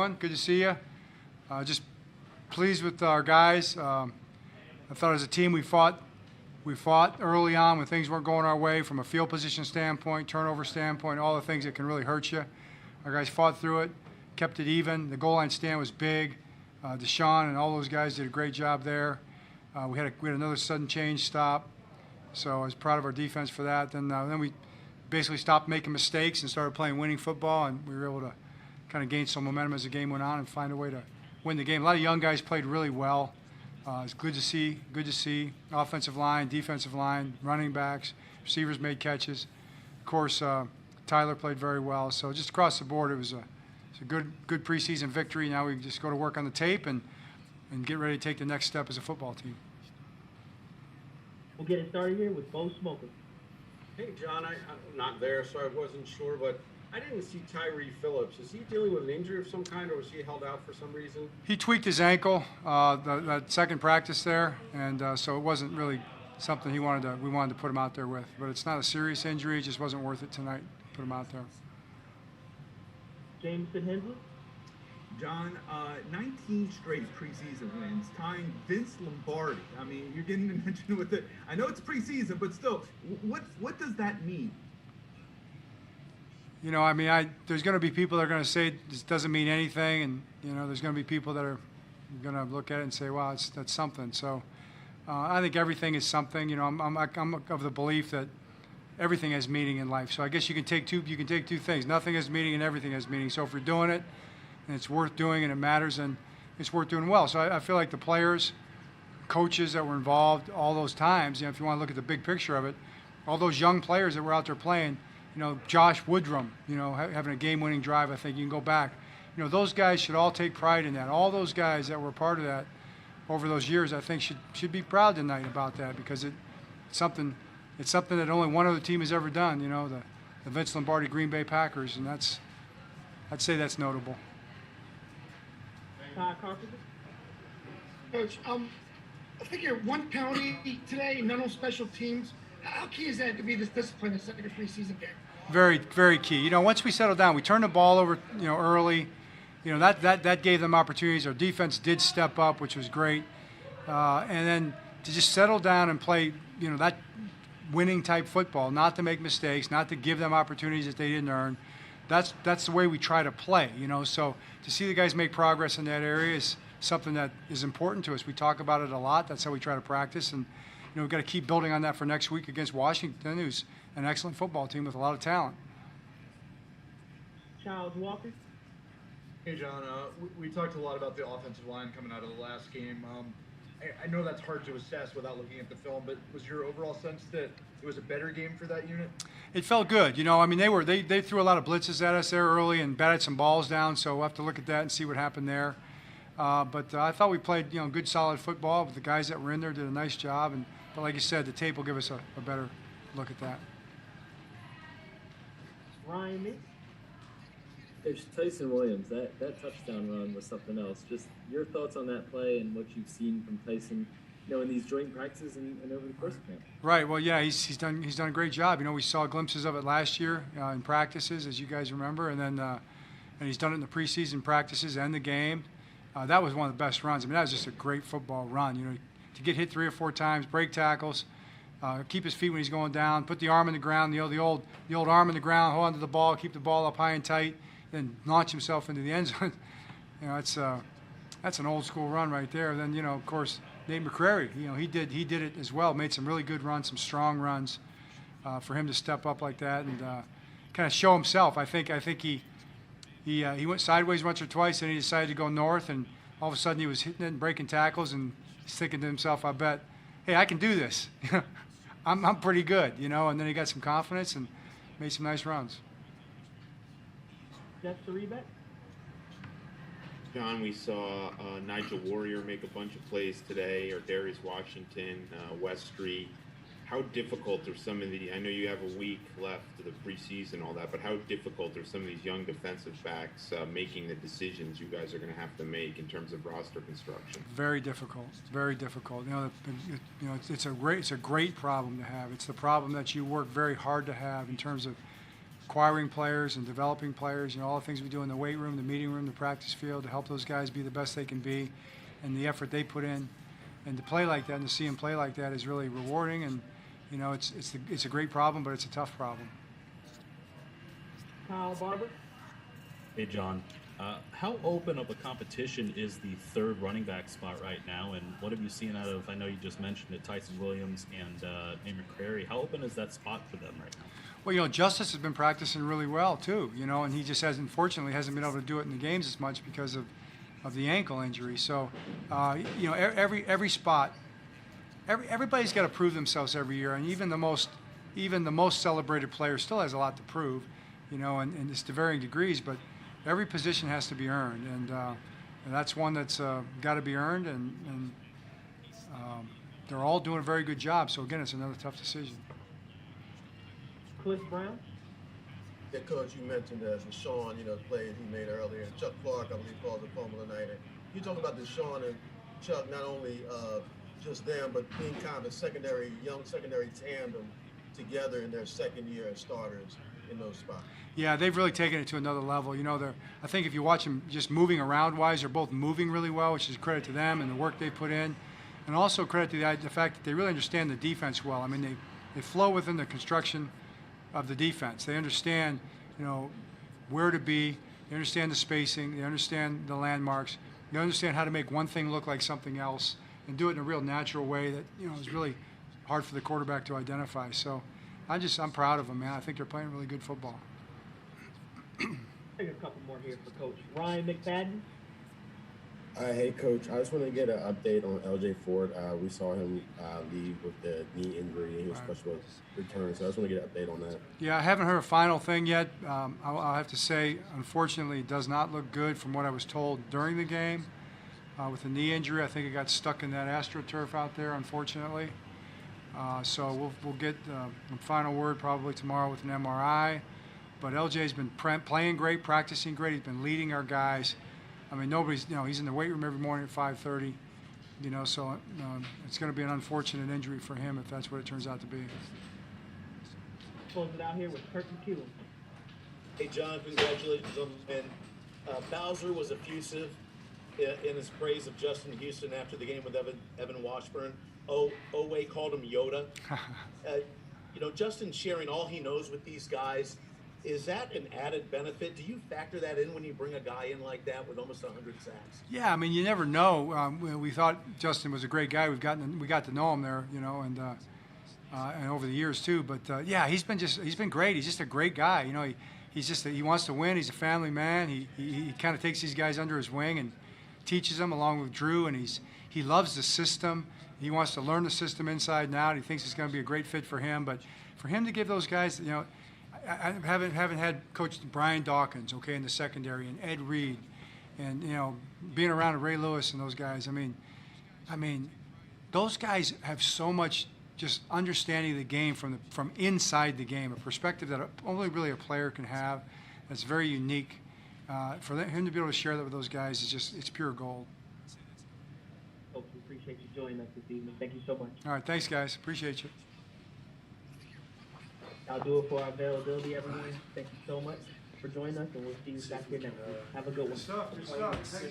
Good to see you. Just pleased with our guys. I thought as a team we fought early on when things weren't going our way from a field position standpoint, turnover standpoint, all the things that can really hurt you. Our guys fought through it, kept it even. The goal line stand was big. Deshaun and all those guys did a great job there. We had another sudden change stop, so I was proud of our defense for that. Then we basically stopped making mistakes and started playing winning football, and we were able to kind of gain some momentum as the game went on and find a way to win the game. A lot of young guys played really well. It's good to see. Offensive line, defensive line, running backs, receivers made catches. Of course, Tyler played very well. So just across the board, it was a good preseason victory. Now we just go to work on the tape and get ready to take the next step as a football team. We'll get it started here with Bo Smoker. Hey, John, I'm not there, so I wasn't sure, but I didn't see Tyree Phillips. Is he dealing with an injury of some kind, or was he held out for some reason? He tweaked his ankle that second practice there, and so it wasn't really something we wanted to put him out there with. But it's not a serious injury. It just wasn't worth it tonight to put him out there. Jameson Hensley. John, 19 straight preseason wins, tying Vince Lombardi. I mean, you're getting mentioned with it. I know it's preseason, but still, what does that mean? You know, I mean, there's going to be people that are going to say this doesn't mean anything, and you know, there's going to be people that are going to look at it and say, "Wow, that's something." So, I think everything is something. You know, I'm of the belief that everything has meaning in life. So I guess you can take two things. Nothing has meaning, and everything has meaning. So if we're doing it, and it's worth doing, and it matters, and it's worth doing well. So I feel like the players, coaches that were involved all those times. You know, if you want to look at the big picture of it, all those young players that were out there playing. You know, Josh Woodrum, you know, having a game-winning drive, I think you can go back. You know, those guys should all take pride in that. All those guys that were part of that over those years, I think should be proud tonight about that because it's something that only one other team has ever done, you know, the Vince Lombardi Green Bay Packers, and I'd say that's notable. Todd Carpenter. Coach, I think you're one penalty today, none on special teams. How key is that to be this discipline in the second preseason game? Very, very key. You know, once we settled down, we turned the ball over, you know, early. You know, that gave them opportunities. Our defense did step up, which was great. And then to just settle down and play, you know, that winning type football, not to make mistakes, not to give them opportunities that they didn't earn. That's the way we try to play, you know. So to see the guys make progress in that area is something that is important to us. We talk about it a lot. That's how we try to practice. And you know, we've got to keep building on that for next week against Washington, who's an excellent football team with a lot of talent. Charles Walker. Hey, John. We talked a lot about the offensive line coming out of the last game. I know that's hard to assess without looking at the film, but was your overall sense that it was a better game for that unit? It felt good. You know, I mean, they threw a lot of blitzes at us there early and batted some balls down, so we'll have to look at that and see what happened there. But I thought we played, you know, good, solid football. But the guys that were in there did a nice job. But like you said, the tape will give us a better look at that. Ryan Mix. Coach, Tyson Williams, that touchdown run was something else. Just your thoughts on that play and what you've seen from Tyson, you know, in these joint practices and over the course of camp. Right. Well, yeah, he's done a great job. You know, we saw glimpses of it last year in practices, as you guys remember, and then and he's done it in the preseason practices and the game. That was one of the best runs. I mean, that was just a great football run. You know, to get hit 3 or 4 times, break tackles, keep his feet when he's going down, put the arm in the ground, the old arm in the ground, hold onto the ball, keep the ball up high and tight, then launch himself into the end zone. You know, that's an old school run right there. Then, you know, of course, Nate McCrary, you know, he did it as well. Made some really good runs, some strong runs, for him to step up like that and kind of show himself. I think he went sideways once or twice, and he decided to go north, and all of a sudden he was hitting it and breaking tackles, and he's thinking to himself, I bet, hey, I can do this. I'm pretty good, you know. And then he got some confidence and made some nice runs. Jeff Sarebeck. John, we saw Nigel Warrior make a bunch of plays today, or Darius Washington, West Street. How difficult are some of I know you have a week left to the preseason, all that, but how difficult are some of these young defensive backs making the decisions you guys are going to have to make in terms of roster construction? Very difficult. Very difficult. You know, it's a great problem to have. It's the problem that you work very hard to have in terms of acquiring players and developing players, all the things we do in the weight room, the meeting room, the practice field to help those guys be the best they can be, and the effort they put in, and to play like that and to see them play like that is really rewarding. And it's a great problem, but it's a tough problem. Kyle Barber. Hey, John. How open of a competition is the third running back spot right now, and what have you seen out of, I know you just mentioned it, Tyson Williams and Nate McCrary. How open is that spot for them right now? Well, Justice has been practicing really well, too, and he just unfortunately hasn't been able to do it in the games as much because of the ankle injury. So, every spot, everybody's got to prove themselves every year, and even the most celebrated player still has a lot to prove, and it's to varying degrees, but every position has to be earned, and that's one that's got to be earned, and they're all doing a very good job. So, again, it's another tough decision. Cliff Brown. Yeah, Coach, you mentioned Deshaun, the plays he made earlier. And Chuck Clark, I believe, caused a fumble tonight. And you talk about Deshaun and Chuck, not only just them, but being kind of a young secondary tandem together in their second year as starters in those spots. Yeah, they've really taken it to another level. I think if you watch them just moving around-wise, they're both moving really well, which is credit to them and the work they put in. And also credit to the fact that they really understand the defense well. I mean, they flow within the construction of the defense. They understand, where to be. They understand the spacing. They understand the landmarks. They understand how to make one thing look like something else and do it in a real natural way that, is really hard for the quarterback to identify. So I'm proud of them, man. I think they're playing really good football. Take a couple more here for Coach Ryan McFadden. Hey, Coach. I just want to get an update on LJ Ford. We saw him leave with the knee injury, and he was supposed to return. So I just want to get an update on that. Yeah, I haven't heard a final thing yet. I'll have to say, unfortunately, it does not look good from what I was told during the game. With the knee injury, I think it got stuck in that AstroTurf out there, unfortunately. So we'll get the final word probably tomorrow with an MRI. But LJ's been playing great, practicing great. He's been leading our guys. I mean, he's in the weight room every morning at 5:30, so it's going to be an unfortunate injury for him if that's what it turns out to be. Close it out here with Kurt McEwen. Hey, John, congratulations on the win. Bowser was effusive in his praise of Justin Houston after the game with Evan Washburn. Oway called him Yoda. Justin sharing all he knows with these guys. Is that an added benefit? Do you factor that in when you bring a guy in like that with almost 100 sacks? Yeah, I mean, you never know. We thought Justin was a great guy. We got to know him there, and over the years too. But yeah, he's been great. He's just a great guy. He wants to win. He's a family man. He kind of takes these guys under his wing and teaches them along with Drew. And he loves the system. He wants to learn the system inside and out. He thinks it's going to be a great fit for him. But for him to give those guys, I haven't had Coach Brian Dawkins, in the secondary, and Ed Reed, and being around Ray Lewis and those guys. I mean, those guys have so much just understanding of the game from inside the game, a perspective that only really a player can have. That's very unique. For him to be able to share that with those guys it's pure gold. Coach, we appreciate you joining us this evening. Thank you so much. All right, thanks, guys. Appreciate you. I'll do it for our availability, everyone. Thank you so much for joining us, and we'll see you back here next week. Have a good one. Good stuff.